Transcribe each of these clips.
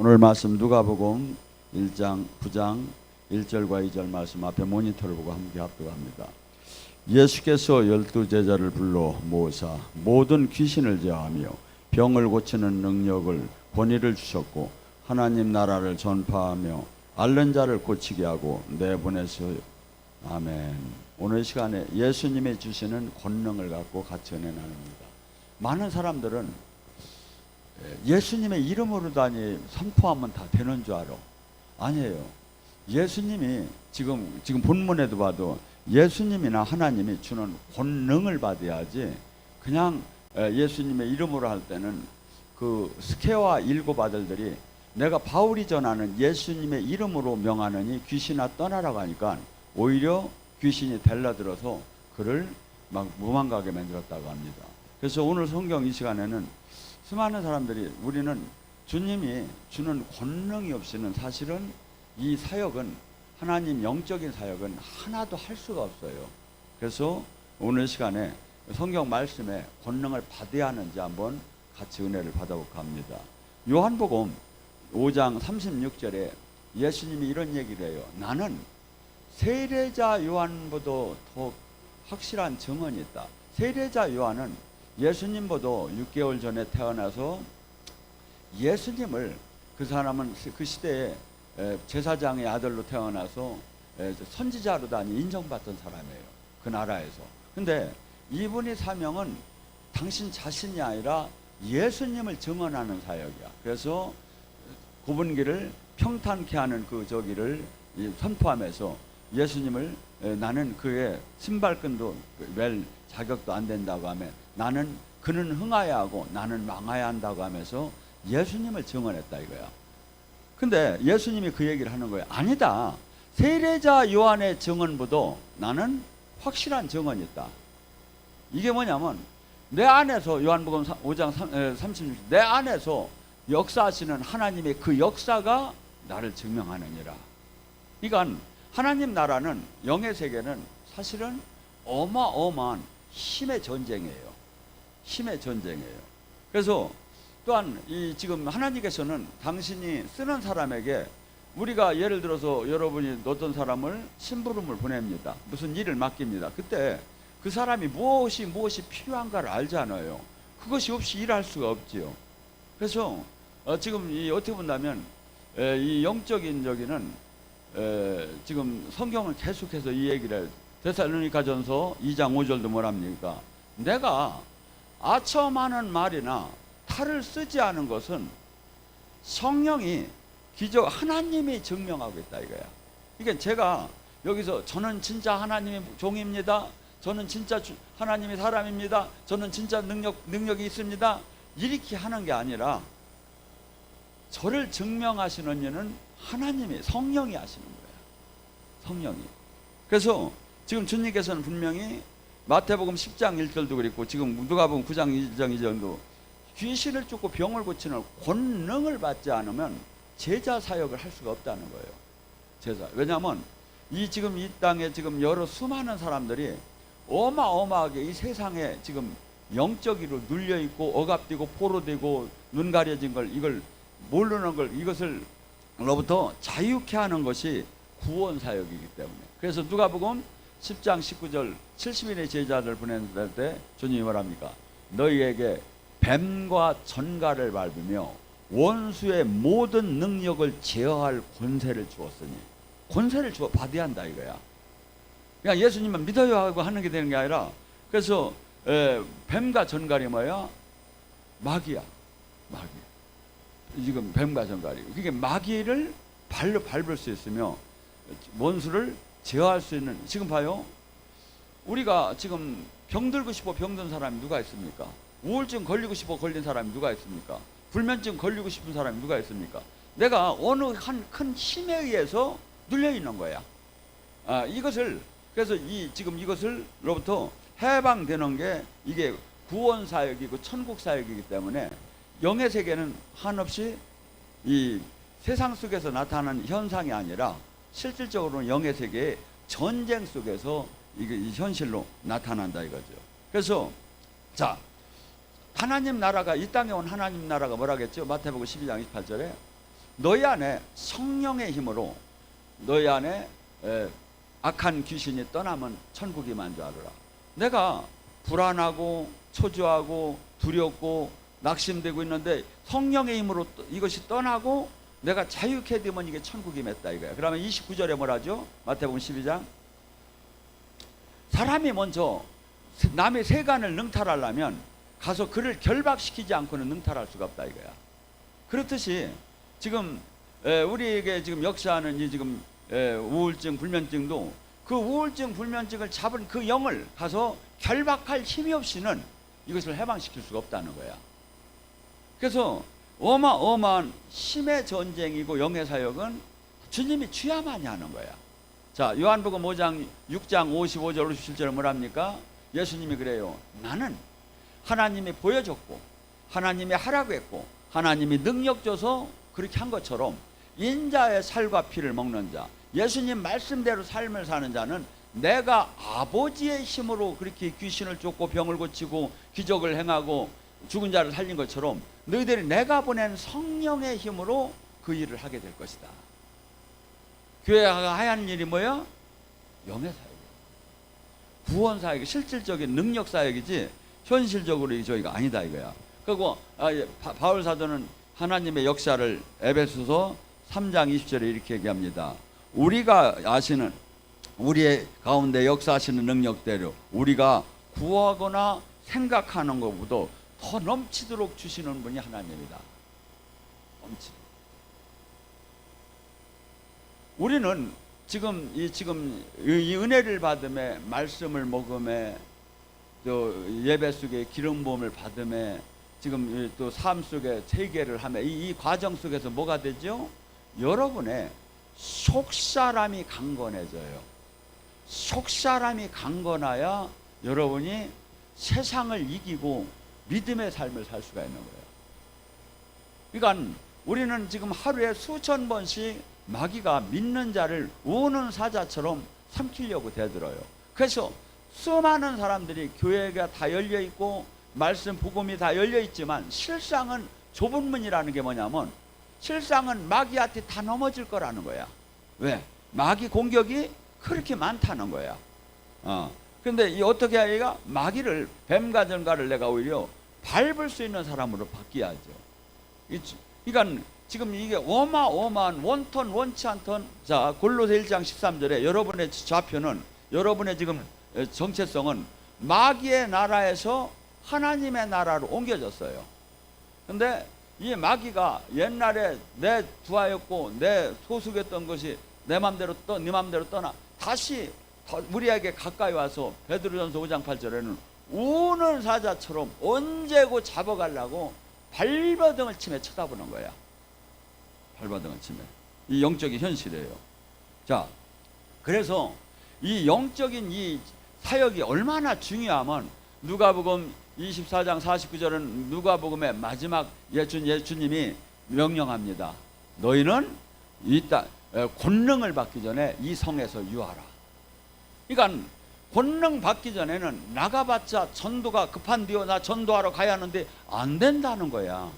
오늘 말씀 누가복음 1장 9장 1절과 2절 말씀 앞에 모니터를 보고 함께 합독합니다. 예수께서 12 제자를 불러 모으사 모든 귀신을 제어하며 병을 고치는 능력을 권위를 주셨고 하나님 나라를 전파하며 앓는 자를 고치게 하고 내보내서 아멘. 오늘 시간에 예수님이 주시는 권능을 갖고 같이 은혜 나눕니다. 많은 사람들은 예수님의 이름으로 다니 선포하면 다 되는 줄 알아. 아니에요. 예수님이 지금 본문에도 봐도 예수님이나 하나님이 주는 권능을 받아야지 그냥 예수님의 이름으로 할 때는 그 스케와 일곱 아들들이 내가 바울이 전하는 예수님의 이름으로 명하느니 귀신아 떠나라고 하니까 오히려 귀신이 달라들어서 그를 막 무망가게 만들었다고 합니다. 그래서 오늘 성경 이 시간에는 수많은 사람들이 우리는 주님이 주는 권능이 없이는 사실은 이 사역은 하나님 영적인 사역은 하나도 할 수가 없어요. 그래서 오늘 시간에 성경 말씀에 권능을 받아야 하는지 한번 같이 은혜를 받아볼까 합니다. 요한복음 5장 36절에 예수님이 이런 얘기를 해요. 나는 세례자 요한보다 더 확실한 증언이 있다. 세례자 요한은 예수님보다 6개월 전에 태어나서 예수님을 그 사람은 그 시대에 제사장의 아들로 태어나서 선지자로 다니 인정받던 사람이에요. 그 나라에서. 근데 이분의 사명은 당신 자신이 아니라 예수님을 증언하는 사역이야. 그래서 굽은 평탄케 하는 그 저기를 선포하면서 예수님을 나는 그의 신발끈도 멜 자격도 안 된다고 하면 나는 그는 흥하야 하고 나는 망하야 한다고 하면서 예수님을 증언했다 이거야. 근데 예수님이 그 얘기를 하는 거예요. 아니다. 세례자 요한의 증언보다 나는 확실한 증언이 있다. 이게 뭐냐면 내 안에서 요한복음 5장 36절 내 안에서 역사하시는 하나님의 그 역사가 나를 증명하느니라. 그러니까 하나님 나라는 영의 세계는 사실은 어마어마한 힘의 전쟁이에요. 힘의 전쟁이에요. 그래서 또한 이 지금 하나님께서는 당신이 쓰는 사람에게 우리가 예를 들어서 여러분이 어떤 사람을 심부름을 보냅니다. 무슨 일을 맡깁니다. 그때 그 사람이 무엇이 필요한가를 알잖아요. 그것이 없이 일할 수가 없지요. 그래서 지금 이 어떻게 본다면 이 영적인 저기는 지금 성경은 계속해서 이 얘기를 해요. 데살로니가전서 2장 5절도 뭐랍니까? 내가 아첨하는 말이나 탈을 쓰지 않은 것은 성령이 기적 하나님이 증명하고 있다 이거야. 그러니까 제가 여기서 저는 진짜 하나님의 종입니다. 저는 진짜 하나님의 사람입니다. 저는 진짜 능력이 있습니다. 이렇게 하는 게 아니라 저를 증명하시는 이는 하나님이 성령이 하시는 거예요. 성령이. 그래서 지금 주님께서는 분명히 마태복음 10장 1절도 그랬고 지금 누가복음 9장 1장 2절도 귀신을 쫓고 병을 고치는 권능을 받지 않으면 제자 사역을 할 수가 없다는 거예요. 제자. 왜냐하면 지금 이 땅에 지금 여러 수많은 사람들이 어마어마하게 이 세상에 지금 영적으로 눌려 있고 억압되고 포로되고 눈 가려진 걸 이걸 모르는 걸 이것을 로부터 자유케 하는 것이 구원 사역이기 때문에. 그래서 누가복음 10장 19절 70인의 제자들 보냈을 때 주님이 뭐랍니까? 너희에게 뱀과 전갈을 밟으며 원수의 모든 능력을 제어할 권세를 주었으니 권세를 받아야 한다 이거야. 그냥 예수님만 믿어요 하고 하는 게 되는 게 아니라 그래서 뱀과 전갈이 뭐야? 마귀야. 마귀. 지금 뱀과 전갈이. 그게 마귀를 발로 밟을 수 있으며 원수를 제어할 수 있는. 지금 봐요. 우리가 지금 병들고 싶어 병든 사람이 누가 있습니까? 우울증 걸리고 싶어 걸린 사람이 누가 있습니까? 불면증 걸리고 싶은 사람이 누가 있습니까? 내가 어느 한 큰 힘에 의해서 눌려 있는 거야. 이것을 그래서 지금 이것을로부터 해방되는 게 이게 구원 사역이고 천국 사역이기 때문에 영의 세계는 한없이 이 세상 속에서 나타나는 현상이 아니라 실질적으로는 영의 세계의 전쟁 속에서 이게 이 현실로 나타난다 이거죠. 그래서 자 하나님 나라가 이 땅에 온 하나님 나라가 뭐라겠죠? 마태복음 12장 28절에 너희 안에 성령의 힘으로 너희 안에 악한 귀신이 떠나면 천국이 만 줄 알아라. 내가 불안하고 초조하고 두렵고 낙심되고 있는데 성령의 힘으로 이것이 떠나고 내가 자유케 되면 이게 천국이 맺다 이거야. 그러면 29절에 뭐라죠? 마태복음 12장. 사람이 먼저 남의 세간을 능탈하려면 가서 그를 결박시키지 않고는 능탈할 수가 없다 이거야. 그렇듯이 지금 우리에게 지금 역사하는 이 지금 우울증, 불면증도 그 우울증, 불면증을 잡은 그 영을 가서 결박할 힘이 없이는 이것을 해방시킬 수가 없다는 거야. 그래서 어마어마한 힘의 전쟁이고 영의 사역은 주님이 주야만이 하는 거야. 자, 요한복음 5장 6장 55절 57절 뭐랍니까? 예수님이 그래요. 나는 하나님이 보여줬고 하나님이 하라고 했고 하나님이 능력 줘서 그렇게 한 것처럼 인자의 살과 피를 먹는 자, 예수님 말씀대로 삶을 사는 자는 내가 아버지의 힘으로 그렇게 귀신을 쫓고 병을 고치고 기적을 행하고 죽은 자를 살린 것처럼 너희들이 내가 보낸 성령의 힘으로 그 일을 하게 될 것이다. 교회가 해야 하는 일이 뭐야? 영의 사역, 구원 사역, 실질적인 능력 사역이지 현실적으로 저희가 아니다 이거야. 그리고 바울 사도는 하나님의 역사를 에베소서 3장 20절에 이렇게 얘기합니다. 우리가 아시는 우리의 가운데 역사하시는 능력대로 우리가 구하거나 생각하는 것보다 더 넘치도록 주시는 분이 하나님이다. 넘치도록. 우리는 지금 이 은혜를 받음에, 말씀을 먹음에, 또 예배 속에 기름 부음을 받음에, 지금 또 삶 속에 회개를 하며 이 과정 속에서 뭐가 되죠? 여러분의 속사람이 강건해져요. 속사람이 강건해야 여러분이 세상을 이기고 믿음의 삶을 살 수가 있는 거예요. 그러니까 우리는 지금 하루에 수천 번씩 마귀가 믿는 자를 우는 사자처럼 삼키려고 대들어요. 그래서 수많은 사람들이 교회가 다 열려 있고 말씀 복음이 다 열려 있지만 실상은 좁은 문이라는 게 뭐냐면 실상은 마귀한테 다 넘어질 거라는 거야. 왜? 마귀 공격이 그렇게 많다는 거야. 그런데 이 어떻게 하기가 마귀를 뱀과 전갈을 내가 오히려 밟을 수 있는 사람으로 바뀌어야죠. 그러니까 지금 이게 어마어마한 원톤 원치 않던, 자 골로새 1장 13절에 여러분의 좌표는, 여러분의 지금 정체성은 마귀의 나라에서 하나님의 나라로 옮겨졌어요. 근데 이 마귀가 옛날에 내 부하였고 내 소속했던 것이 내 맘대로 네 맘대로 떠나 다시 우리에게 가까이 와서 베드로전서 5장 8절에는 우는 사자처럼 언제고 잡아가려고 발버둥을 치며 쳐다보는 거야. 발버둥을 치며. 이 영적인 현실이에요. 자, 그래서 이 영적인 이 사역이 얼마나 중요하면 누가복음 24장 49절은 누가복음의 마지막 예수님이 명령합니다. 너희는 권능을 받기 전에 이 성에서 유하라. 그러니까 권능 받기 전에는 나가봤자 전도가 급한데요, 나 전도하러 가야 하는데 안 된다는 거야.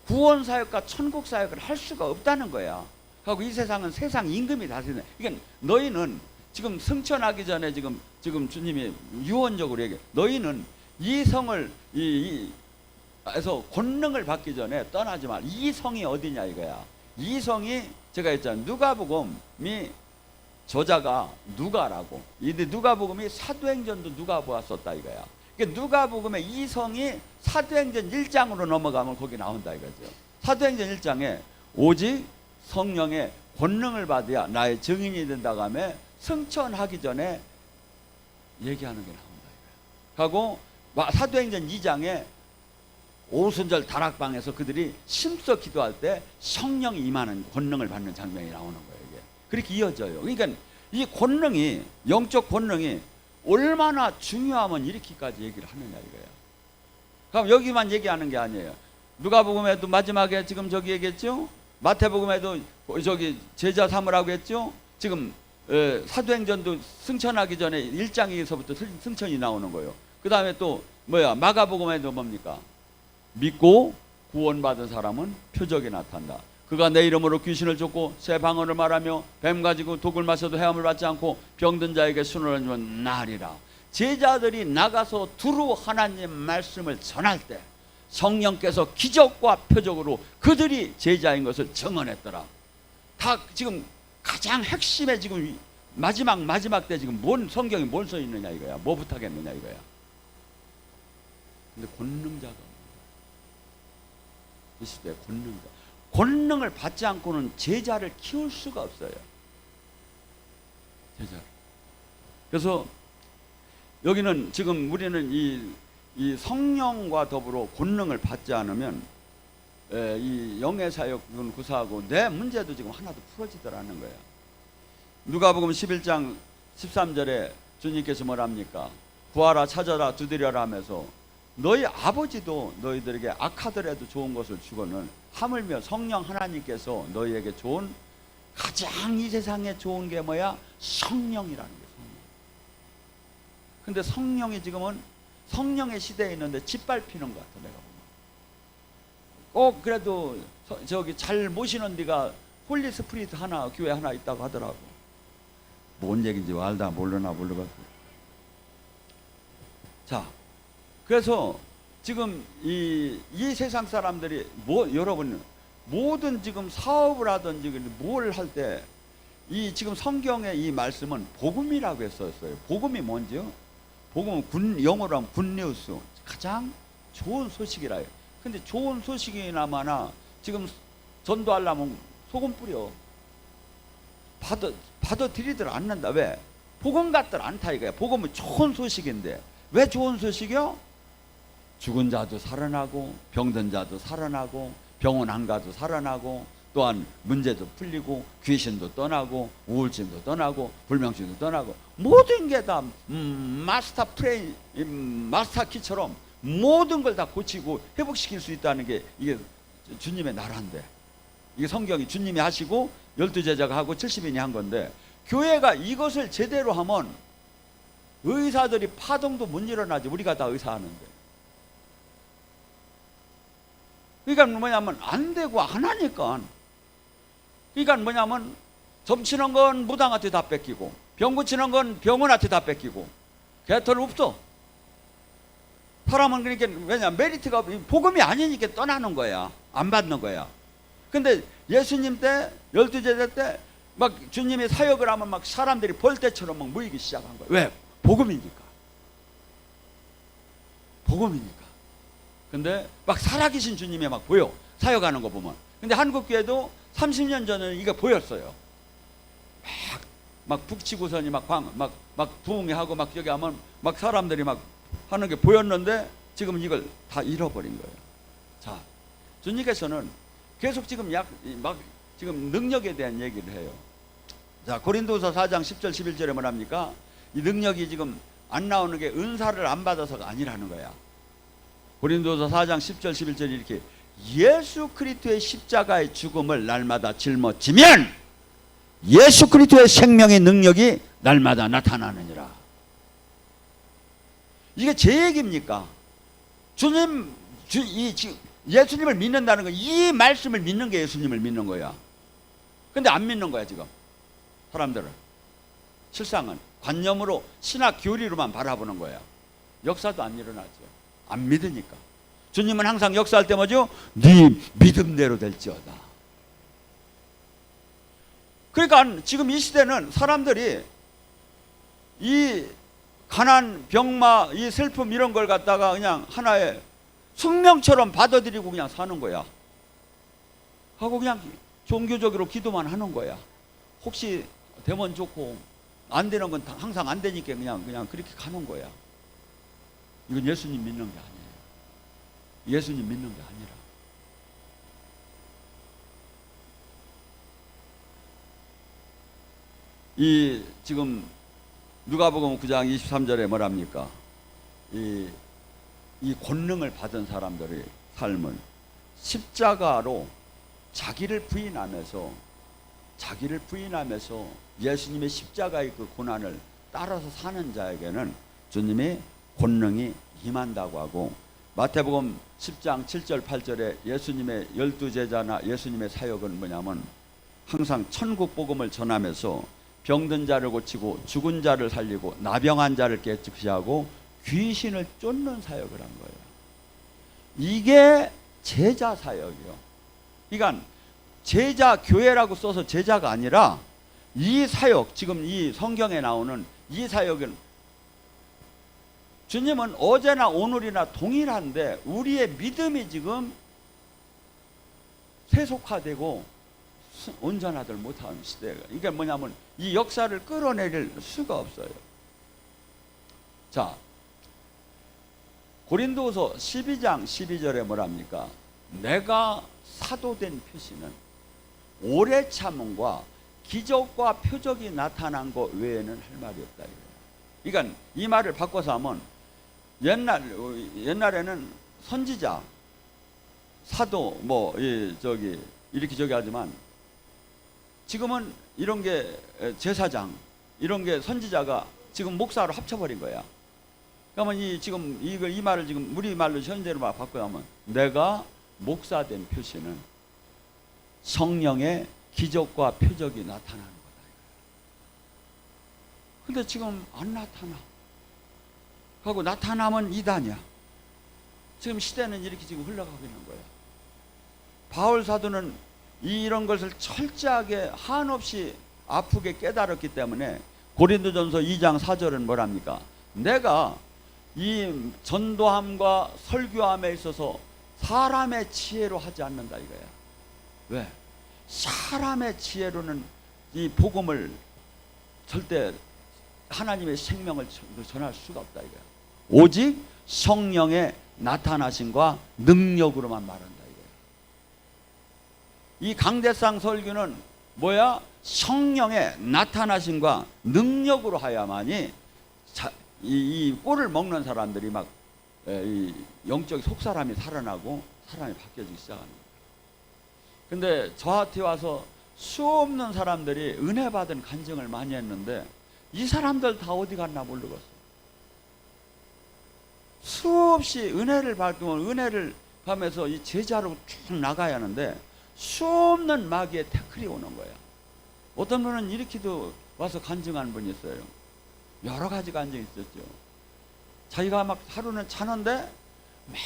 구원 사역과 천국 사역을 할 수가 없다는 거야. 그리고 이 세상은 세상 임금이 다스리는. 그러니까 너희는 지금 승천하기 전에 지금 주님이 유언적으로 얘기해. 너희는 이 성을 에서 권능을 받기 전에 떠나지 말. 이 성이 어디냐 이거야. 이 성이 제가 했잖아요. 누가복음이 저자가 누가라고. 이 누가복음이 사도행전도 누가보아 썼다 이거야. 그러니까 누가복음의 이 성이 사도행전 1장으로 넘어가면 거기 나온다 이거죠. 사도행전 1장에 오직 성령의 권능을 받아야 나의 증인이 된다고 하며 승천하기 전에 얘기하는 게 나온다 이거야. 하고 사도행전 2장에 오순절 다락방에서 그들이 심써 기도할 때 성령이 임하는 권능을 받는 장면이 나오는 거예요. 이게 그렇게 이어져요. 그러니까 이 권능이, 영적 권능이 얼마나 중요하면 이렇게까지 얘기를 하느냐 이거예요. 그럼 여기만 얘기하는 게 아니에요. 누가복음에도 마지막에 지금 저기 얘기했죠. 마태복음에도 저기 제자 삼으라고 했죠. 지금 사도행전도 승천하기 전에 1장에서부터 승천이 나오는 거예요. 그 다음에 또 마가복음에도 뭡니까? 믿고 구원받은 사람은 표적이 나타난다. 그가 내 이름으로 귀신을 쫓고 새 방언을 말하며 뱀 가지고 독을 마셔도 해함을 받지 않고 병든 자에게 순환을 주면 나으리라. 제자들이 나가서 두루 하나님 말씀을 전할 때 성령께서 기적과 표적으로 그들이 제자인 것을 증언했더라. 다 지금 가장 핵심에 지금 마지막 때 지금 뭔 성경이 뭘 써 있느냐 이거야. 뭐 부탁했느냐 이거야. 근데 권능자가 이 시대에 권능을 받지 않고는 제자를 키울 수가 없어요. 제자. 그래서 여기는 지금 우리는 이 성령과 더불어 권능을 받지 않으면 이 영의 사역은 구사하고 내 문제도 지금 하나도 풀어지더라는 거야. 누가복음 11장 13절에 주님께서 뭐랍니까? 구하라 찾아라 두드려라 하면서 너희 아버지도 너희들에게 악하더라도 좋은 것을 주고는 하물며 성령 하나님께서 너희에게 좋은 가장 이 세상에 좋은 게 뭐야? 성령이라는 게 성령. 근데 성령이 지금은 성령의 시대에 있는데 짓밟히는 것 같아. 내가 보면 꼭 그래도 저기 잘 모시는 데가 홀리 스피릿 하나 교회 하나 있다고 하더라고. 뭔 얘기인지 알다 모르나 모르겠고. 자, 그래서 지금 이 세상 사람들이 여러분 모든 지금 사업을 하든지 뭘 할 때 이 지금 성경의 이 말씀은 복음이라고 했었어요. 복음이 뭔지요? 복음은 영어로 하면 굿뉴스, 가장 좋은 소식이라 해요. 근데 좋은 소식이나마나 지금 전도하려면 소금 뿌려. 받아들이들 않는다. 왜? 복음 같들 않다 이거야. 복음은 좋은 소식인데 왜 좋은 소식이요? 죽은 자도 살아나고 병든 자도 살아나고 병원 안 가도 살아나고 또한 문제도 풀리고 귀신도 떠나고 우울증도 떠나고 불면증도 떠나고 모든 게 다 마스터 키처럼 모든 걸 다 고치고 회복시킬 수 있다는 게 이게 주님의 나라인데, 이게 성경이 주님이 하시고 12제자가 하고 70인이 한 건데, 교회가 이것을 제대로 하면 의사들이 파동도 못 일어나지. 우리가 다 의사하는데. 그러니까 뭐냐면 안 되고 안 하니까. 그러니까 뭐냐면 점치는 건 무당한테 다 뺏기고 병 고치는 건 병원한테 다 뺏기고 개털 없어. 사람은 그러니까 왜냐면 메리트가 복음이 아니니까 떠나는 거야. 안 받는 거야. 근데 예수님 때 12제자 때 막 주님이 사역을 하면 막 사람들이 벌떼처럼 막 모이기 시작한 거야. 왜? 복음이니까. 복음이니까. 근데 막 살아계신 주님이 막 보여. 사역하는 거 보면. 근데 한국교회도 30년 전에 이게 보였어요. 막 북치고선이 막 부흥하고 막 여기 하면 막 사람들이 막 하는 게 보였는데 지금 이걸 다 잃어버린 거예요. 자, 주님께서는 계속 지금 지금 능력에 대한 얘기를 해요. 자, 고린도서 4장 10절 11절에 뭐랍니까? 이 능력이 지금 안 나오는 게 은사를 안 받아서가 아니라는 거야. 고린도서 4장 10절 11절이 이렇게, 예수 그리스도의 십자가의 죽음을 날마다 짊어지면 예수 그리스도의 생명의 능력이 날마다 나타나느니라. 이게 제 얘기입니까? 예수님을 믿는다는 거, 이 말씀을 믿는 게 예수님을 믿는 거야. 근데 안 믿는 거야 지금 사람들은. 실상은 관념으로 신학 교리로만 바라보는 거야. 역사도 안 일어나죠. 안 믿으니까. 주님은 항상 역사할 때 뭐죠? 네 믿음대로 될지어다. 그러니까 지금 이 시대는 사람들이 이 가난, 병마, 이 슬픔 이런 걸 갖다가 그냥 하나의 숙명처럼 받아들이고 그냥 사는 거야. 하고 그냥 종교적으로 기도만 하는 거야. 혹시 되면 좋고 안 되는 건 항상 안 되니까 그냥 그렇게 가는 거야. 이건 예수님 믿는 게 아니에요. 예수님 믿는 게 아니라. 이 지금 누가복음 9장 23절에 뭐랍니까? 이 권능을 받은 사람들의 삶은 십자가로 자기를 부인하면서 예수님의 십자가의 그 고난을 따라서 사는 자에게는 주님의 권능이 임한다고 하고, 마태복음 10장 7절 8절에 예수님의 12제자나 예수님의 사역은 뭐냐면 항상 천국 복음을 전하면서 병든 자를 고치고 죽은 자를 살리고 나병한 자를 깨끗이 하고 귀신을 쫓는 사역을 한 거예요. 이게 제자 사역이요. 그러니까 제자 교회라고 써서 제자가 아니라 이 사역, 지금 이 성경에 나오는 이 사역은 주님은 어제나 오늘이나 동일한데 우리의 믿음이 지금 세속화되고 온전하들 못하는 시대가, 이게 뭐냐면 이 역사를 끌어내릴 수가 없어요. 자, 고린도후서 12장 12절에 뭐랍니까? 내가 사도된 표시는 오래 참음과 기적과 표적이 나타난 것 외에는 할 말이 없다. 그러니까 이 말을 바꿔서 하면 옛날에는 선지자, 사도 이렇게 하지만 지금은 이런 게 제사장, 이런 게 선지자가 지금 목사로 합쳐버린 거야. 그러면 이 말을 지금 우리 말로 현대로 바꿔야하면 내가 목사된 표시는 성령의 기적과 표적이 나타나는 거다. 근데 지금 안 나타나. 하고 나타나면 이단이야. 지금 시대는 이렇게 지금 흘러가고 있는 거야. 바울 사도는 이런 것을 철저하게 한없이 아프게 깨달았기 때문에 고린도전서 2장 4절은 뭐랍니까? 내가 이 전도함과 설교함에 있어서 사람의 지혜로 하지 않는다 이거야. 왜? 사람의 지혜로는 이 복음을 절대 하나님의 생명을 전할 수가 없다 이거야. 오직 성령의 나타나심과 능력으로만 말한다 이거야. 이 강대상 설교는 뭐야? 성령의 나타나심과 능력으로 하야만이 이 꼴을 먹는 사람들이 막 이 영적 속사람이 살아나고 사람이 바뀌어지기 시작하는 거예요. 근데 저한테 와서 수없는 사람들이 은혜 받은 간증을 많이 했는데 이 사람들 다 어디 갔나 모르겠어. 수없이 은혜를 받으면 은혜를 하면서 이 제자로 쭉 나가야 하는데 수없는 마귀의 태클이 오는 거야. 어떤 분은 이렇게도 와서 간증한 분이 있어요. 여러 가지 간증이 있었죠. 자기가 막 하루는 자는데 막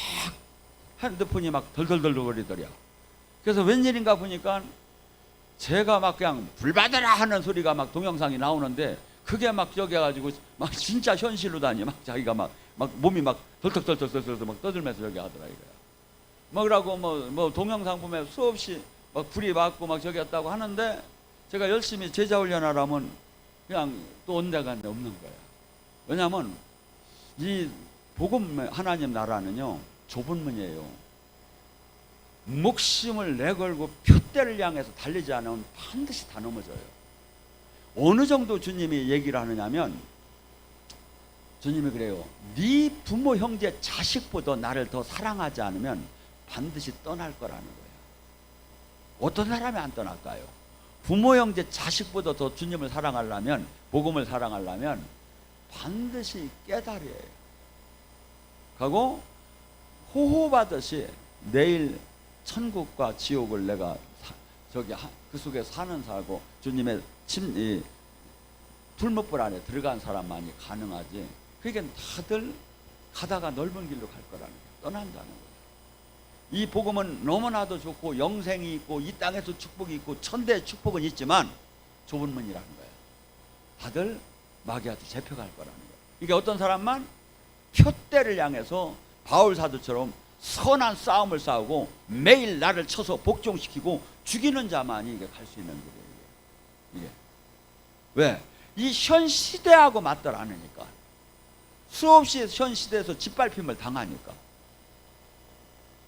핸드폰이 막 덜덜덜 거리더라. 그래서 웬일인가 보니까 제가 막 그냥 불 받아라 하는 소리가 막 동영상이 나오는데 그게 막 저기 해가지고 막 진짜 현실로 다니 막 자기가 막 몸이 막 덜덜덜덜덜 막 떠들면서 저기 하더라 이거야. 뭐 그러고 뭐 동영상 보면 수없이 막 불이 받고 막 저기 했다고 하는데 제가 열심히 제자 훈련하라면 그냥 또 온데가 없는 거야. 왜냐하면 이 복음 하나님 나라는요 좁은 문이에요. 목숨을 내걸고 표대를 향해서 달리지 않으면 반드시 다 넘어져요. 어느 정도 주님이 얘기를 하느냐면 주님이 그래요. 네 부모 형제 자식보다 나를 더 사랑하지 않으면 반드시 떠날 거라는 거예요. 어떤 사람이 안 떠날까요? 부모 형제 자식보다 더 주님을 사랑하려면, 복음을 사랑하려면 반드시 깨달아야 해요. 하고 호호받듯이 내일 천국과 지옥을 내가 그 속에 사는 사고 주님의 풀무불 안에 들어간 사람만이 가능하지. 그러니까 다들 가다가 넓은 길로 갈 거라는 거예요. 떠난다는 거예요. 이 복음은 너무나도 좋고 영생이 있고 이 땅에서 축복이 있고 천대의 축복은 있지만 좁은 문이라는 거예요. 다들 마귀한테 잡혀갈 거라는 거예요. 이게 어떤 사람만 표대를 향해서 바울 사도처럼 선한 싸움을 싸우고 매일 나를 쳐서 복종시키고 죽이는 자만이 이게 갈 수 있는 길이에요. 이게 왜? 이 현 시대하고 맞들 않으니까. 수없이 현 시대에서 짓밟힘을 당하니까.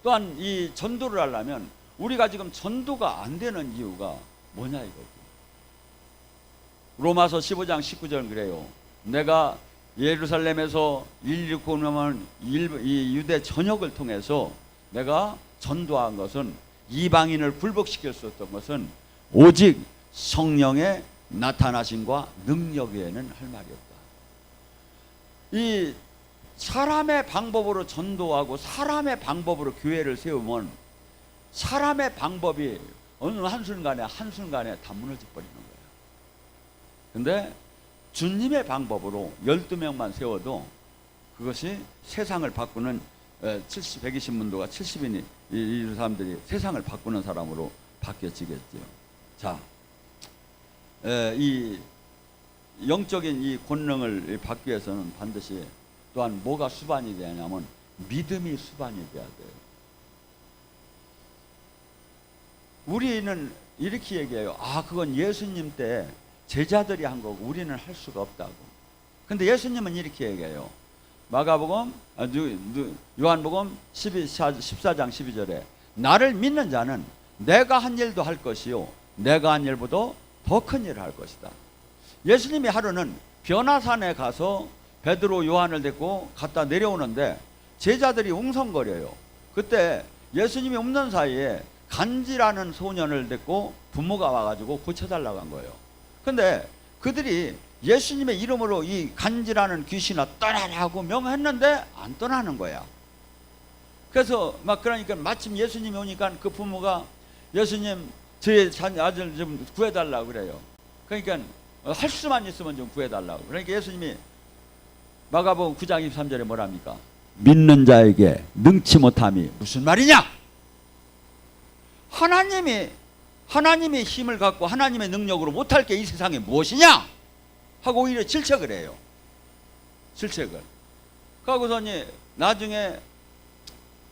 또한 이 전도를 하려면 우리가 지금 전도가 안 되는 이유가 뭐냐 이거지. 로마서 15장 19절 그래요. 내가 예루살렘에서 일일고 나면 이 유대 전역을 통해서 내가 전도한 것은 이방인을 굴복시킬 수 없던 것은 오직 성령의 나타나심과 능력 외에는 할 말이 없다. 이 사람의 방법으로 전도하고 사람의 방법으로 교회를 세우면 사람의 방법이 어느 한순간에 다 무너져 버리는 거예요. 근데 주님의 방법으로 12명만 세워도 그것이 세상을 바꾸는 120문도가 70인이 이 사람들이 세상을 바꾸는 사람으로 바뀌어지겠죠. 자, 이 영적인 이 권능을 받기 위해서는 반드시 또한 뭐가 수반이 되냐면 믿음이 수반이 돼야 돼요. 우리는 이렇게 얘기해요. 그건 예수님 때 제자들이 한 거고 우리는 할 수가 없다고. 근데 예수님은 이렇게 얘기해요. 마가복음, 요한복음 14장 12절에 나를 믿는 자는 내가 한 일도 할 것이요 내가 한 일보다 더 큰 일을 할 것이다. 예수님이 하루는 변화산에 가서 베드로 요한을 데리고 갔다 내려오는데 제자들이 웅성거려요. 그때 예수님이 없는 사이에 간지라는 소년을 데리고 부모가 와가지고 고쳐달라고 한 거예요. 근데 그들이 예수님의 이름으로 이 간지라는 귀신아 떠나라고 명했는데 안 떠나는 거야. 그래서 그러니까 마침 예수님이 오니까 그 부모가 예수님 저의 아들 좀 구해달라고 그래요. 그러니까 할 수만 있으면 좀 구해달라고. 그러니까 예수님이 마가복음 9장 23절에 뭐랍니까? 믿는 자에게 능치 못함이 무슨 말이냐? 하나님의 힘을 갖고 하나님의 능력으로 못할 게 이 세상에 무엇이냐? 하고 오히려 질책을 해요. 질책을. 그러고서니 나중에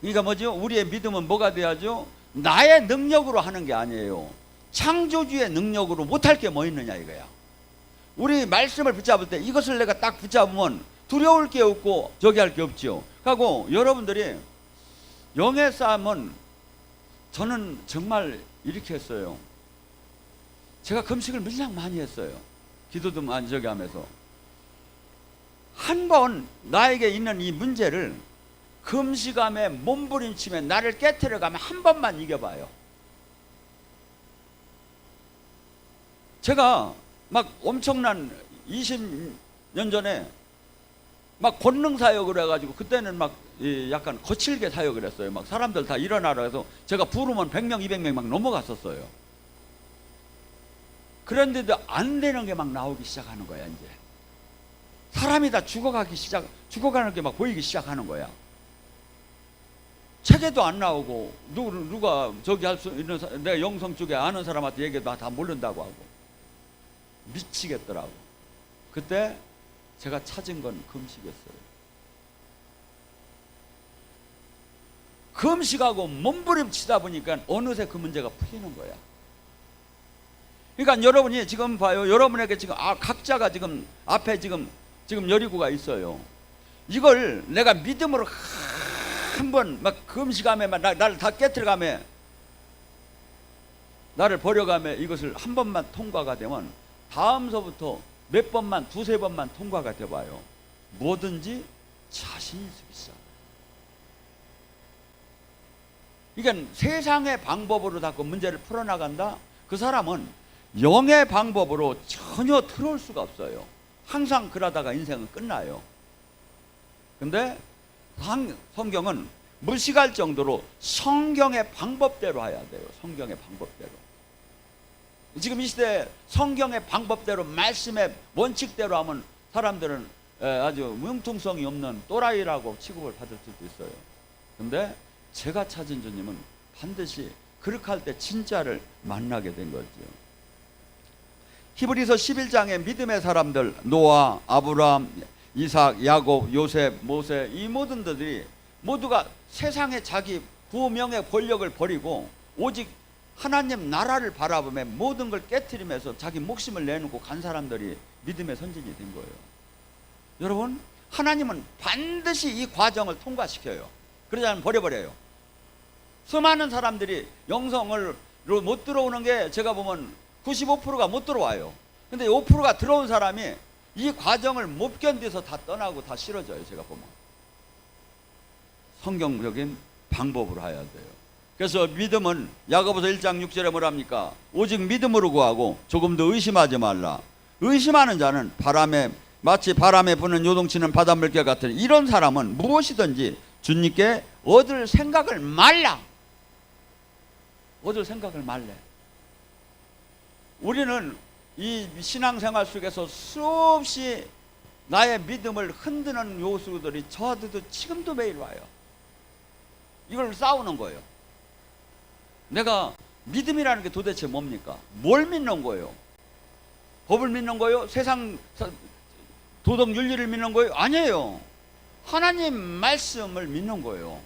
그러니까 뭐죠? 우리의 믿음은 뭐가 돼야죠? 나의 능력으로 하는 게 아니에요. 창조주의 능력으로 못할 게 뭐 있느냐 이거야. 우리 말씀을 붙잡을 때 이것을 내가 딱 붙잡으면 두려울 게 없고 저기 할 게 없죠. 하고 여러분들이 영의 싸움은 저는 정말 이렇게 했어요. 제가 금식을 무지랑 많이 했어요. 기도도 많이 저기 하면서 한 번 나에게 있는 이 문제를 금식함에 몸부림치며 나를 깨트려가면 한 번만 이겨봐요. 제가 엄청난 20년 전에 권능 사역을 해가지고 그때는 약간 거칠게 사역을 했어요. 사람들 다 일어나라 해서 제가 부르면 100명 200명 넘어갔었어요. 그런데도 안 되는 게 나오기 시작하는 거야. 이제 사람이 다 죽어가는 게 보이기 시작하는 거야. 책에도 안 나오고 누가 저기 할 수 있는 내가 영성 쪽에 아는 사람한테 얘기해도 다 모른다고 하고 미치겠더라고. 그때 제가 찾은 건 금식이었어요. 금식하고 몸부림치다 보니까 어느새 그 문제가 풀리는 거야. 그러니까 여러분이 지금 봐요. 여러분에게 지금 각자가 지금 앞에 지금 여리고가 있어요. 이걸 내가 믿음으로 한번 금식하며 나를 다 깨트려가며 나를 버려가며 이것을 한 번만 통과가 되면 다음서부터 몇 번만 두세 번만 통과가 돼봐요. 뭐든지 자신이 있기 시작. 그러니까 세상의 방법으로 자꾸 문제를 풀어나간다. 그 사람은 영의 방법으로 전혀 들어올 수가 없어요. 항상 그러다가 인생은 끝나요. 근데 성경은 무식할 정도로 성경의 방법대로 해야 돼요. 성경의 방법대로. 지금 이 시대에 성경의 방법대로 말씀의 원칙대로 하면 사람들은 아주 융통성이 없는 또라이라고 취급을 받을 수도 있어요. 근데 제가 찾은 주님은 반드시 그렇게 할 때 진짜를 만나게 된 거죠. 히브리서 11장의 믿음의 사람들 노아, 아브라함, 이삭, 야곱, 요셉, 모세 이 모든 들이 모두가 세상에 자기 부명의 권력을 버리고 오직 하나님 나라를 바라보며 모든 걸 깨트리면서 자기 목숨을 내놓고 간 사람들이 믿음의 선진이 된 거예요. 여러분, 하나님은 반드시 이 과정을 통과시켜요. 그러지 않으면 버려버려요. 수많은 사람들이 영성을 못 들어오는 게 제가 보면 95%가 못 들어와요. 근데 5%가 들어온 사람이 이 과정을 못 견디서 다 떠나고 다 싫어져요. 제가 보면 성경적인 방법으로 해야 돼요. 그래서 믿음은 야고보서 1장 6절에 뭐랍니까? 오직 믿음으로 구하고 조금도 의심하지 말라. 의심하는 자는 바람에 마치 바람에 부는 요동치는 바닷물결 같은 이런 사람은 무엇이든지 주님께 얻을 생각을 말라. 얻을 생각을 말래. 우리는 이 신앙생활 속에서 수없이 나의 믿음을 흔드는 요소들이 저한테도 지금도 매일 와요. 이걸 싸우는 거예요. 내가 믿음이라는 게 도대체 뭡니까? 뭘 믿는 거예요? 법을 믿는 거예요? 세상 도덕 윤리를 믿는 거예요? 아니에요. 하나님 말씀을 믿는 거예요.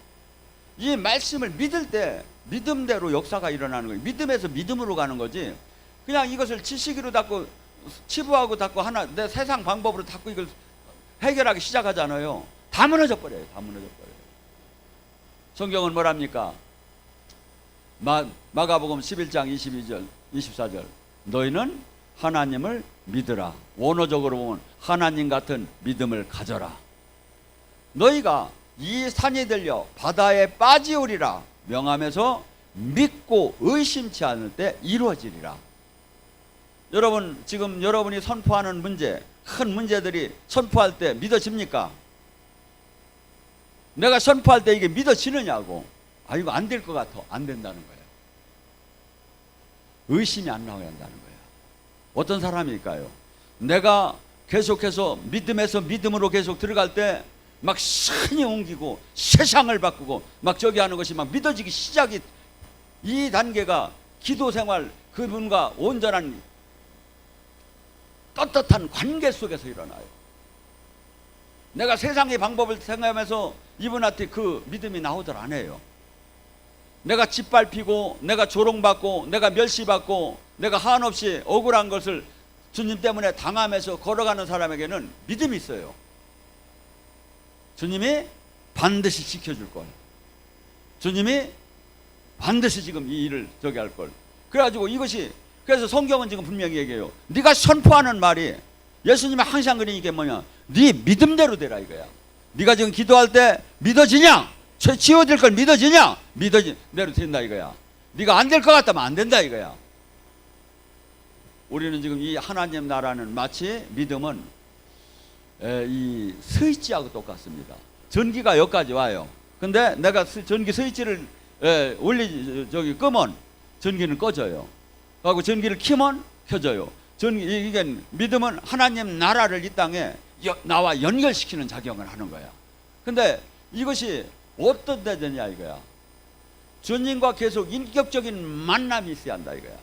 이 말씀을 믿을 때 믿음대로 역사가 일어나는 거예요. 믿음에서 믿음으로 가는 거지. 그냥 이것을 지식으로 닦고 치부하고 닦고 하나 내 세상 방법으로 닦고 이걸 해결하기 시작하잖아요. 다 무너져 버려요. 다 무너져 버려요. 성경은 뭐랍니까? 마가복음 11장 22절 24절 너희는 하나님을 믿으라. 원어적으로 보면 하나님 같은 믿음을 가져라. 너희가 이 산이 들려 바다에 빠지오리라 명함에서 믿고 의심치 않을 때 이루어지리라. 여러분 지금 여러분이 선포하는 문제, 큰 문제들이 선포할 때 믿어집니까? 내가 선포할 때 이게 믿어지느냐고. 아 이거 안 될 것 같아. 안 된다는 거예요. 의심이 안 나와야 한다는 거예요. 어떤 사람일까요? 내가 계속해서 믿음에서 믿음으로 계속 들어갈 때 막 신이 옮기고 세상을 바꾸고 막 저기 하는 것이 막 믿어지기 시작이, 이 단계가 기도 생활, 그분과 온전한 떳떳한 관계 속에서 일어나요. 내가 세상의 방법을 생각하면서 이분한테 그 믿음이 나오들 안 해요. 내가 짓밟히고 내가 조롱받고 내가 멸시받고 내가 한없이 억울한 것을 주님 때문에 당하면서 걸어가는 사람에게는 믿음이 있어요. 주님이 반드시 지켜줄 걸. 주님이 반드시 지금 이 일을 저기 할 걸. 그래가지고 이것이, 그래서 성경은 지금 분명히 얘기해요. 네가 선포하는 말이, 예수님이 항상 그러는 게 뭐냐, 네 믿음대로 되라 이거야. 네가 지금 기도할 때 믿어지냐? 지워질 걸 믿어지냐? 믿어진 대로 된다 이거야. 네가 안 될 것 같다면 안 된다 이거야. 우리는 지금 이 하나님 나라는 마치 믿음은 이 스위치하고 똑같습니다. 전기가 여기까지 와요. 근데 내가 전기 스위치를 끄면 전기는 꺼져요. 그리고 전기를 켜면 켜져요. 이게 믿음은 하나님 나라를 이 땅에 나와 연결시키는 작용을 하는 거야. 근데 이것이 어떤 데 되냐 이거야. 주님과 계속 인격적인 만남이 있어야 한다 이거야.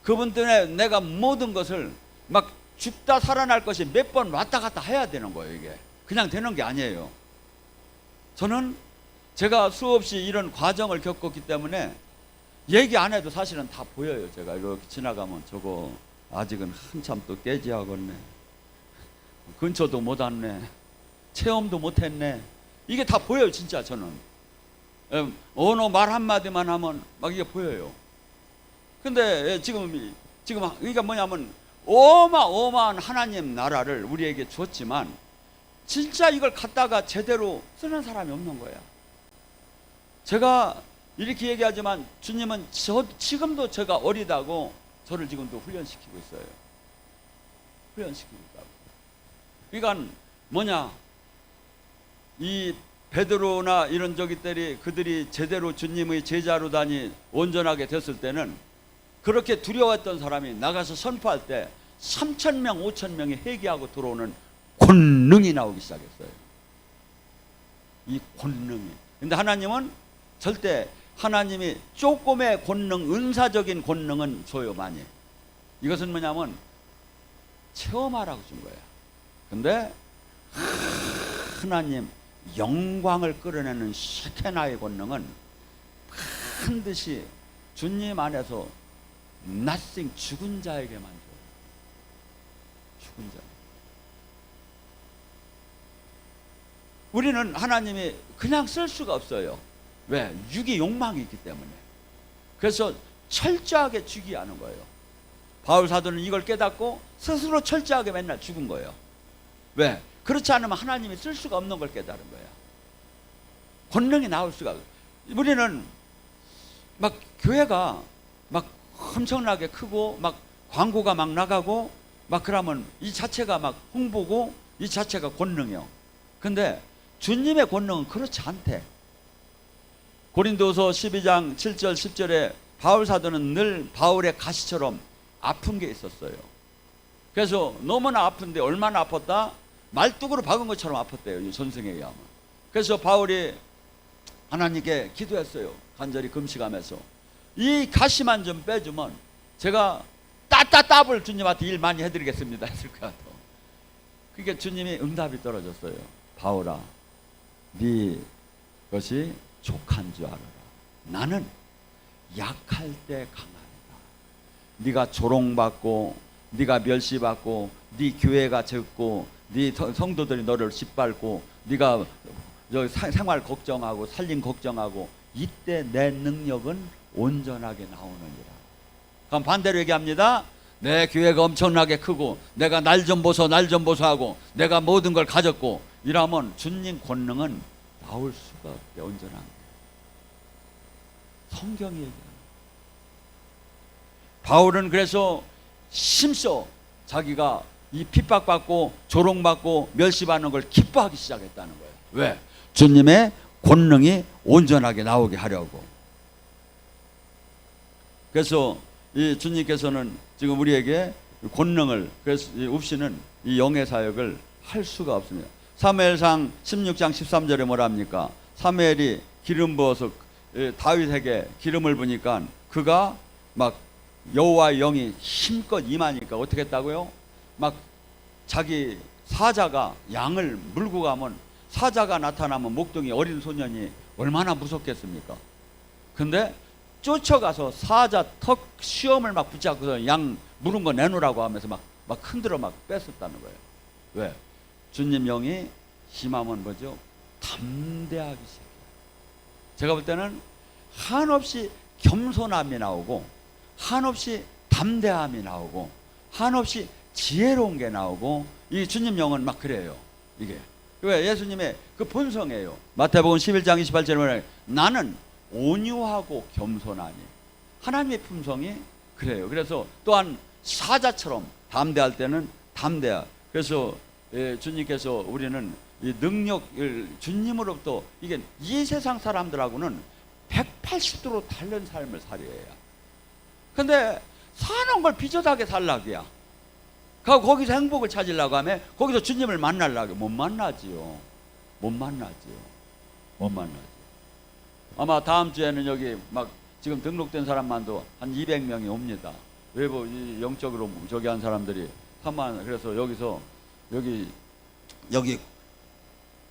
그분 때문에 내가 모든 것을 막 죽다 살아날 것이 몇 번 왔다 갔다 해야 되는 거예요. 이게 그냥 되는 게 아니에요. 저는 제가 수없이 이런 과정을 겪었기 때문에 얘기 안 해도 사실은 다 보여요. 제가 이렇게 지나가면 저거 아직은 한참 또 깨지하겠네, 근처도 못 왔네, 체험도 못 했네, 이게 다 보여요. 진짜 저는 어느 말 한마디만 하면 막 이게 보여요. 근데 지금 이게 뭐냐면 어마어마한 하나님 나라를 우리에게 줬지만 진짜 이걸 갖다가 제대로 쓰는 사람이 없는 거야. 제가 이렇게 얘기하지만 주님은 지금도 제가 어리다고 저를 지금도 훈련시키고 있어요. 훈련시키고 있다고. 그러니까 뭐냐, 이 베드로나 이런 저기들이 그들이 제대로 주님의 제자로 다니 온전하게 됐을 때는 그렇게 두려웠던 사람이 나가서 선포할 때 3,000명 5,000명이 회개하고 들어오는 권능이 나오기 시작했어요. 이 권능이. 근데 하나님은 절대, 하나님이 조금의 권능, 은사적인 권능은 줘요 많이. 이것은 뭐냐면 체험하라고 준 거야. 근데 하나님 영광을 끌어내는 셰케나의 권능은 반드시 주님 안에서 nothing, 죽은 자에게만 줘요. 죽은 자. 우리는 하나님이 그냥 쓸 수가 없어요. 왜? 육이 욕망이 있기 때문에. 그래서 철저하게 죽이게 하는 거예요. 바울 사도는 이걸 깨닫고 스스로 철저하게 맨날 죽은 거예요. 왜? 그렇지 않으면 하나님이 쓸 수가 없는 걸 깨달은 거야. 권능이 나올 수가 없어요. 우리는 막 교회가 막 엄청나게 크고 막 광고가 막 나가고 막 그러면 이 자체가 막 홍보고 이 자체가 권능이요. 근데 주님의 권능은 그렇지 않대. 고린도서 12장 7절 10절에 바울 사도는 늘 바울의 가시처럼 아픈 게 있었어요. 그래서 너무나 아픈데 얼마나 아팠다? 말뚝으로 박은 것처럼 아팠대요. 이 전승에 의하면. 그래서 바울이 하나님께 기도했어요. 간절히 금식하면서 이 가시만 좀 빼주면 제가 따따따블 주님한테 일 많이 해드리겠습니다 했을 것 같아요. 그러니까 주님이 응답이 떨어졌어요. 바울아, 네 것이 족한 줄 알아라. 나는 약할 때 강하다. 네가 조롱받고 네가 멸시받고 네 교회가 적고 네 성도들이 너를 짓밟고 네가 생활 걱정하고 살림 걱정하고 이때 내 능력은 온전하게 나오느니라. 그럼 반대로 얘기합니다. 내 교회가 엄청나게 크고 내가 날 좀 보소 하고 내가 모든 걸 가졌고 이러면 주님 권능은 나올 수가 없대. 온전한 게. 성경이 얘기하는. 바울은 그래서 심써 자기가 이 핍박받고 조롱받고 멸시받는 걸 기뻐하기 시작했다는 거예요. 왜? 주님의 권능이 온전하게 나오게 하려고. 그래서 이 주님께서는 지금 우리에게 권능을, 그래서 없이는 이 영의 사역을 할 수가 없습니다. 사무엘상 16장 13절에 뭐라 합니까? 사무엘이 기름 부어서 다윗에게 기름을 부니까 그가 막 여호와의 영이 힘껏 임하니까 어떻게 했다고요? 막 자기 사자가 양을 물고 가면 사자가 나타나면 목동이 어린 소년이 얼마나 무섭겠습니까? 근데 쫓아가서 사자 턱 시험을 막 붙잡고서 양 물은 거 내놓으라고 하면서 막 흔들어 막 뺐었다는 거예요. 왜? 주님 영이 심하면 뭐죠? 담대하기 시작해요. 제가 볼 때는 한없이 겸손함이 나오고 한없이 담대함이 나오고 한없이 지혜로운 게 나오고 이 주님 영은 막 그래요. 이게 왜? 예수님의 그 본성이에요. 마태복음 11장 28절에 말해요. 나는 온유하고 겸손하니. 하나님의 품성이 그래요. 그래서 또한 사자처럼 담대할 때는 담대하. 그래서 주님께서 우리는 이 능력을 주님으로부터 이게 이 세상 사람들하고는 180도로 다른 삶을 살아야 해요. 근데 사는 걸 비슷하게 살라고야. 거기서 행복을 찾으려고 하면 거기서 주님을 만나려고 못 만나지요. 못 만나지요. 못 만나지요. 아마 다음 주에는 여기 막 지금 등록된 사람만도 한 200명이 옵니다. 외부 영적으로 저기 한 사람들이 그래서 여기서 여기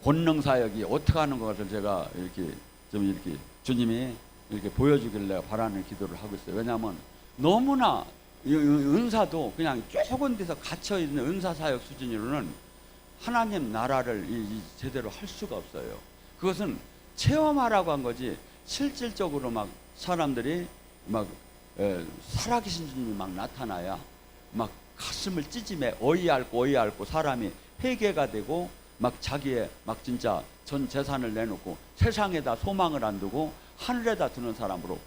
권능 사역이 어떻게 하는 것을 제가 이렇게 좀 이렇게 주님이 이렇게 보여주길래 바라는 기도를 하고 있어요. 왜냐하면 너무나 은사도 그냥 좁은 데서 갇혀 있는 은사 사역 수준으로는 하나님 나라를 제대로 할 수가 없어요. 그것은 체험하라고 한 거지 실질적으로 막 사람들이 막 살아계신 주님이 막 나타나야 막 가슴을 찢으며 어이없고 사람이 회개가 되고 막 자기의 막 진짜 전 재산을 내놓고 세상에다 소망을 안 두고 하늘에다 두는 사람으로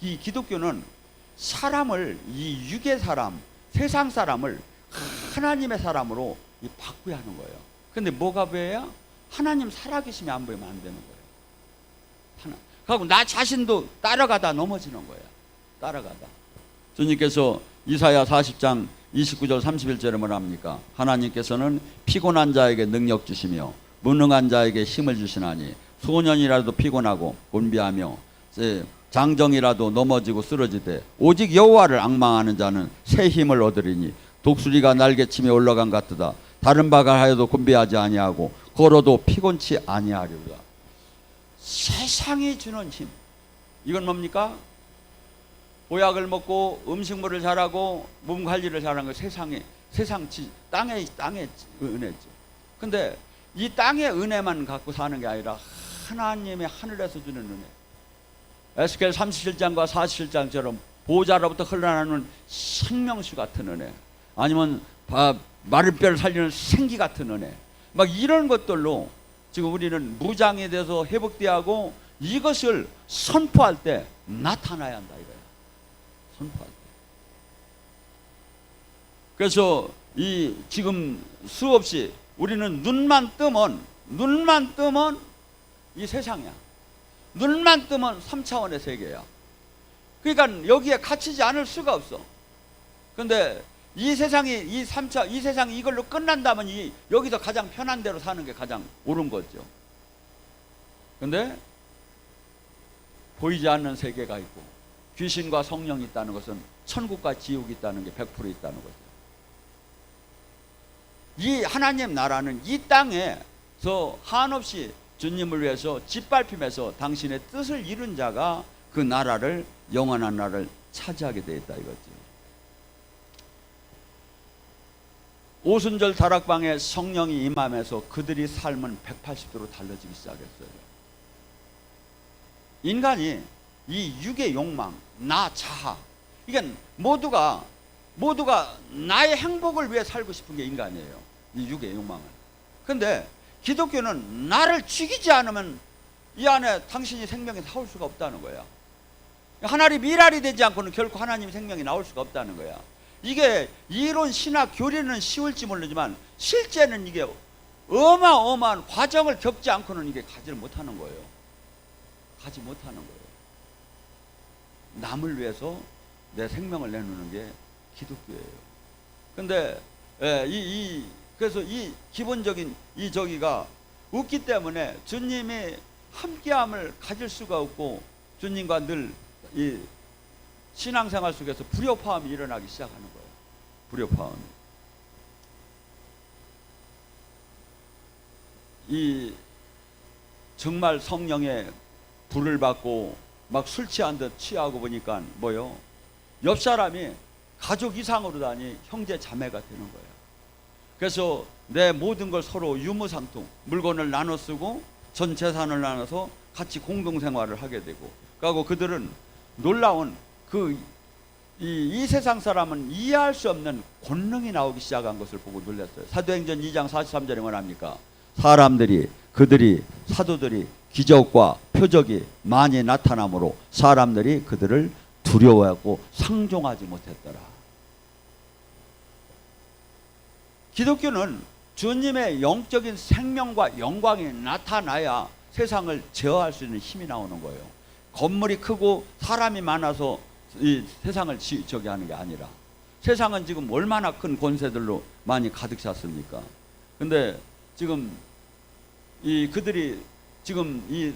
이 기독교는 사람을 이 육의 사람, 세상 사람을 하나님의 사람으로 바꾸야 하는 거예요. 근데 뭐가 보여야? 하나님 살아계심이 안 보이면 안 되는 거예요. 그리고 나 자신도 따라가다 넘어지는 거예요. 따라가다. 주님께서 이사야 40장 29절 31절에 뭐라 합니까? 하나님께서는 피곤한 자에게 능력 주시며 무능한 자에게 힘을 주시나니 소년이라도 피곤하고 곤비하며 장정이라도 넘어지고 쓰러지되 오직 여호와를 앙망하는 자는 새 힘을 얻으리니 독수리가 날개치며 올라간 같으다. 다른 바가 하여도 곤비하지 아니하고 걸어도 피곤치 아니하리로다. 세상이 주는 힘. 이건 뭡니까? 보약을 먹고 음식물을 잘하고 몸 관리를 잘하는 거 땅의 은혜죠. 근데 이 땅의 은혜만 갖고 사는 게 아니라 하나님의 하늘에서 주는 은혜. 에스겔 37장과 47장처럼 보좌로부터 흘러나오는 생명수 같은 은혜, 아니면 마른 뼈를 살리는 생기 같은 은혜, 막 이런 것들로 지금 우리는 무장이 돼서 회복되고 이것을 선포할 때 나타나야 한다 이거야. 선포할 때. 그래서 이 지금 수없이 우리는 눈만 뜨면 이 세상이야. 눈만 뜨면 3차원의 세계야. 그러니까 여기에 갇히지 않을 수가 없어. 근데 이 세상이 이 세상이 이걸로 끝난다면 여기서 가장 편한 대로 사는 게 가장 옳은 거죠. 근데 보이지 않는 세계가 있고 귀신과 성령이 있다는 것은 천국과 지옥이 있다는 게 100% 있다는 거죠. 이 하나님 나라는 이 땅에서 한없이 주님을 위해서 짓밟히면서 당신의 뜻을 이룬 자가 그 나라를, 영원한 나라를 차지하게 되어 있다 이거죠. 오순절 다락방에 성령이 임하면서 그들이 삶은 180도로 달라지기 시작했어요. 인간이 이 육의 욕망, 나 자하, 이게 모두가 나의 행복을 위해 살고 싶은 게 인간이에요. 이 육의 욕망은. 근데 기독교는 나를 죽이지 않으면 이 안에 당신이 생명이 나올 수가 없다는 거야. 하나님 일할이 되지 않고는 결코 하나님의 생명이 나올 수가 없다는 거야. 이게 이론, 신학, 교리는 쉬울지 모르지만 실제는 이게 어마어마한 과정을 겪지 않고는 이게 가지를 못하는 거예요. 가지 못하는 거예요. 남을 위해서 내 생명을 내놓는 게 기독교예요. 근데 그래서 이 기본적인 이 저기가 없기 때문에 주님이 함께함을 가질 수가 없고 주님과 늘 이 신앙생활 속에서 불협화음이 일어나기 시작하는 거예요. 불협화음이. 이 정말 성령의 불을 받고 막 술 취한 듯 취하고 보니까 뭐요? 옆 사람이 가족 이상으로 다니 형제 자매가 되는 거예요. 그래서 내 모든 걸 서로 유무상통 물건을 나눠 쓰고 전 재산을 나눠서 같이 공동생활을 하게 되고, 그리고 그들은 놀라운 이 세상 사람은 이해할 수 없는 권능이 나오기 시작한 것을 보고 놀랐어요. 사도행전 2장 43절에 뭐랍니까? 사도들이 기적과 표적이 많이 나타나므로 사람들이 그들을 두려워하고 상종하지 못했더라. 기독교는 주님의 영적인 생명과 영광이 나타나야 세상을 제어할 수 있는 힘이 나오는 거예요. 건물이 크고 사람이 많아서 이 세상을 저기 하는 게 아니라, 세상은 지금 얼마나 큰 권세들로 많이 가득 찼습니까? 근데 지금 그들이 지금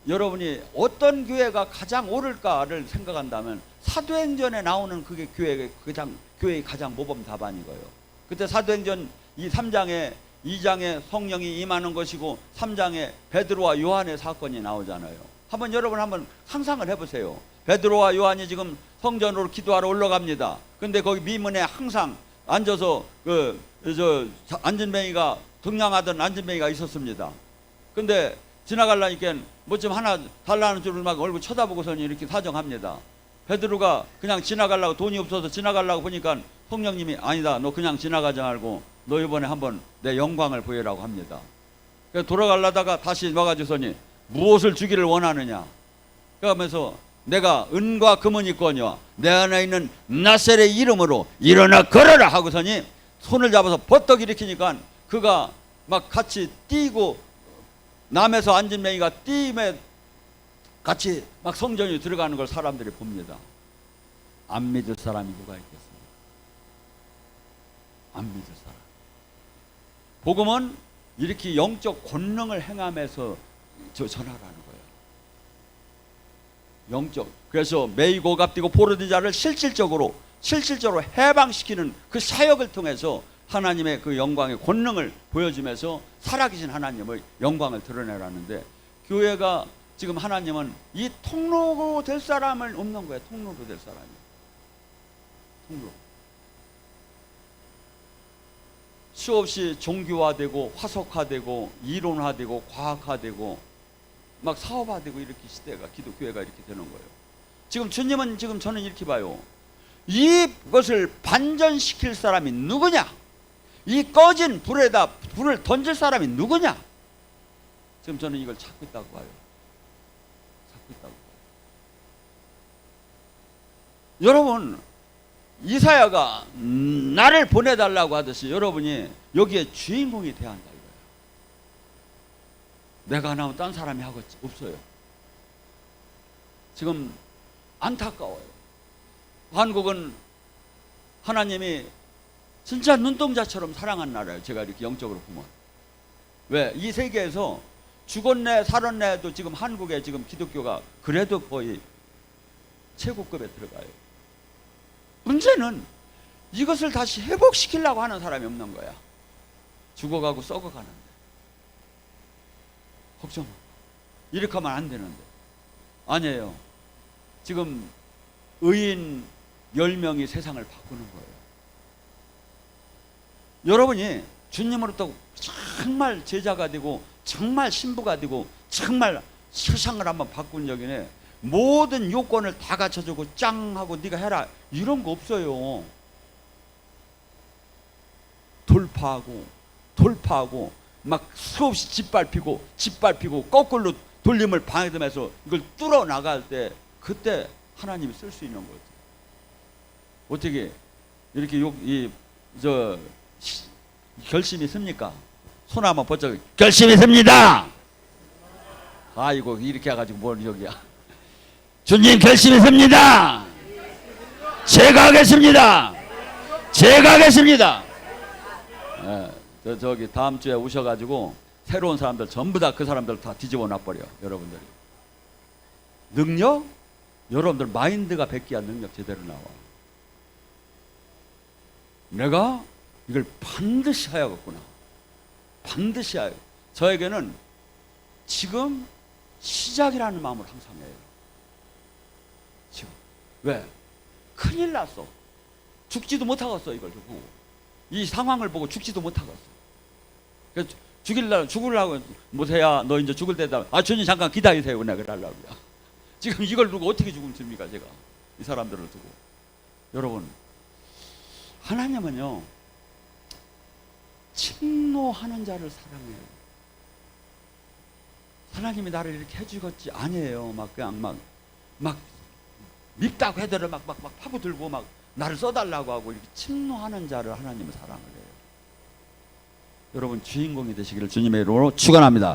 여러분이 어떤 교회가 가장 옳을까를 생각한다면 사도행전에 나오는 그게 교회의 가장 모범 답안인 거예요. 그때 사도행전 2장에 성령이 임하는 것이고 3장에 베드로와 요한의 사건이 나오잖아요. 여러분 한번 상상을 해보세요. 베드로와 요한이 지금 성전으로 기도하러 올라갑니다. 근데 거기 미문에 항상 앉아서 안진뱅이가 등량하던 안진뱅이가 있었습니다. 근데 지나가려니까 뭐 좀 하나 달라는 줄을 막 얼굴 쳐다보고서는 이렇게 사정합니다. 베드로가 그냥 지나가려고, 돈이 없어서 지나가려고 보니까 성령님이 아니다, 너 그냥 지나가지 말고 너 이번에 한번 내 영광을 보이라고 합니다. 그래서 돌아가려다가 다시 와가지고서니 무엇을 주기를 원하느냐, 그러면서 내가 은과 금은 있거니와 내 안에 있는 나셀의 이름으로 일어나 걸어라 하고서니 손을 잡아서 버떡 일으키니까 그가 막 같이 뛰고, 남에서 안진뱅이가 뛰며 같이 막 성전에 들어가는 걸 사람들이 봅니다. 안 믿을 사람이 누가 있겠습니까? 안 믿을 사람. 복음은 이렇게 영적 권능을 행하면서 전하라는 거예요. 영적. 그래서 매이고 값뛰고 포로된 자를 실질적으로 해방시키는 그 사역을 통해서 하나님의 그 영광의 권능을 보여주면서 살아계신 하나님의 영광을 드러내라는데, 교회가 지금 하나님은 이 통로로 될 사람을 없는 거예요. 통로로 될 사람이. 통로. 수없이 종교화되고 화석화되고 이론화되고 과학화되고 막 사업화되고 이렇게 시대가, 기독교회가 이렇게 되는 거예요. 지금 주님은 지금 저는 이렇게 봐요. 이것을 반전시킬 사람이 누구냐? 이 꺼진 불에다 불을 던질 사람이 누구냐? 지금 저는 이걸 찾고 있다고 봐요. 찾고 있다고 봐요. 여러분, 이사야가 나를 보내달라고 하듯이 여러분이 여기에 주인공이 돼야 한다 이거예요. 내가 안 하면 딴 사람이 하겠지 없어요. 지금 안타까워요. 한국은 하나님이 진짜 눈동자처럼 사랑한 나라예요. 제가 이렇게 영적으로 보면. 왜? 이 세계에서 죽었네 살았네도 지금 한국에 지금 기독교가 그래도 거의 최고급에 들어가요. 문제는 이것을 다시 회복시키려고 하는 사람이 없는 거야. 죽어가고 썩어가는데. 걱정. 이렇게 하면 안 되는데. 아니에요. 지금 의인 10명이 세상을 바꾸는 거예요. 여러분이 주님으로부터 정말 제자가 되고 정말 신부가 되고 정말 세상을 한번 바꾼 적이네. 모든 요건을 다 갖춰주고 짱 하고 네가 해라 이런 거 없어요. 돌파하고 막 수없이 짓밟히고 거꾸로 돌림을 방해하면서 이걸 뚫어 나갈 때 그때 하나님이 쓸 수 있는 거죠. 어떻게 이렇게 결심이 씁니까? 손 한번 번쩍 결심이 씁니다. 아이고 이렇게 해가지고 뭘 여기야. 주님 결심이 씁니다. 제가 하겠습니다. 저기 다음 주에 오셔가지고 새로운 사람들 전부 다 그 사람들 다 뒤집어 놔버려. 여러분들이 능력? 여러분들 마인드가 백기야. 능력 제대로 나와. 내가 이걸 반드시 해야겠구나. 반드시 해야. 저에게는 지금 시작이라는 마음을 항상 해요. 지금 왜? 큰일 났어. 죽지도 못하겠어. 이걸 보고 이 상황을 보고 죽지도 못하겠어. 그래서 죽으려고 못해야 너 이제 죽을 때다. 아 주님 잠깐 기다리세요. 내가 그러려고요. 지금 이걸 두고 어떻게 죽습니까? 제가 이 사람들을 두고. 여러분 하나님은요 침노하는 자를 사랑해요. 하나님이 나를 이렇게 해주겠지 아니에요. 막 그냥 막 밉다고 해도 막 파고들고 막 나를 써달라고 하고 이렇게 침노하는 자를 하나님은 사랑을 해요. 여러분 주인공이 되시기를 주님의 이름으로 축원합니다.